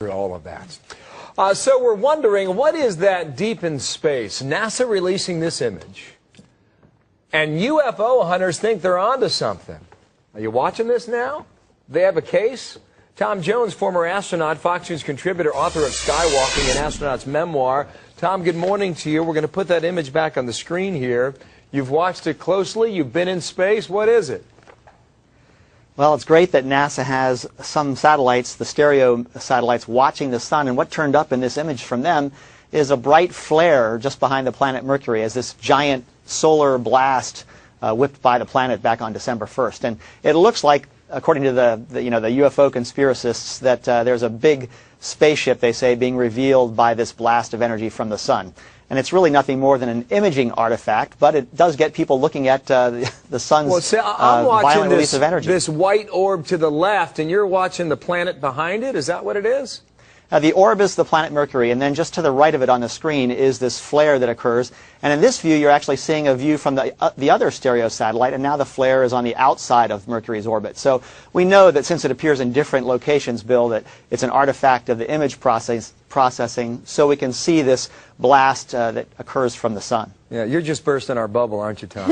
All of that. So we're wondering, what is that deep in space? NASA releasing this image. And UFO hunters think they're onto something. Are you watching this now? They have a case? Tom Jones, former astronaut, Fox News contributor, author of Skywalking, an astronaut's memoir. Tom, good morning to you. We're going to put that image back on the screen here. You've watched it closely. You've been in space. What is it? Well, it's great that NASA has some satellites, the stereo satellites, watching the sun, and what turned up in this image from them is a bright flare just behind the planet Mercury as this giant solar blast whipped by the planet back on December 1st. And it looks like, according to the UFO conspiracists, that there's a big spaceship, they say, being revealed by this blast of energy from the sun. And it's really nothing more than an imaging artifact, but it does get people looking at the sun's violent release of energy. This white orb to the left, and you're watching the planet behind it? Is that what it is? The orb is the planet Mercury, and then just to the right of it on the screen is this flare that occurs. And in this view, you're actually seeing a view from the other stereo satellite, and now the flare is on the outside of Mercury's orbit. So we know that since it appears in different locations, Bill, that it's an artifact of the image processing, so we can see this blast that occurs from the sun. Yeah, you're just bursting our bubble, aren't you, Tom?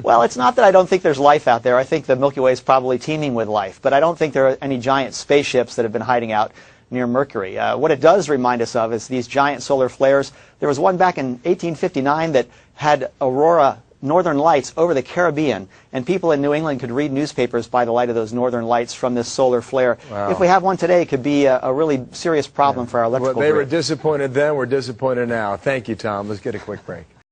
Well, it's not that I don't think there's life out there. I think the Milky Way is probably teeming with life, but I don't think there are any giant spaceships that have been hiding out near Mercury. What it does remind us of is these giant solar flares. There was one back in 1859 that had aurora northern lights over the Caribbean, and people in New England could read newspapers by the light of those northern lights from this solar flare. Wow. If we have one today, it could be a really serious problem for our electrical grid. They were disappointed then, we're disappointed now. Thank you, Tom. Let's get a quick break.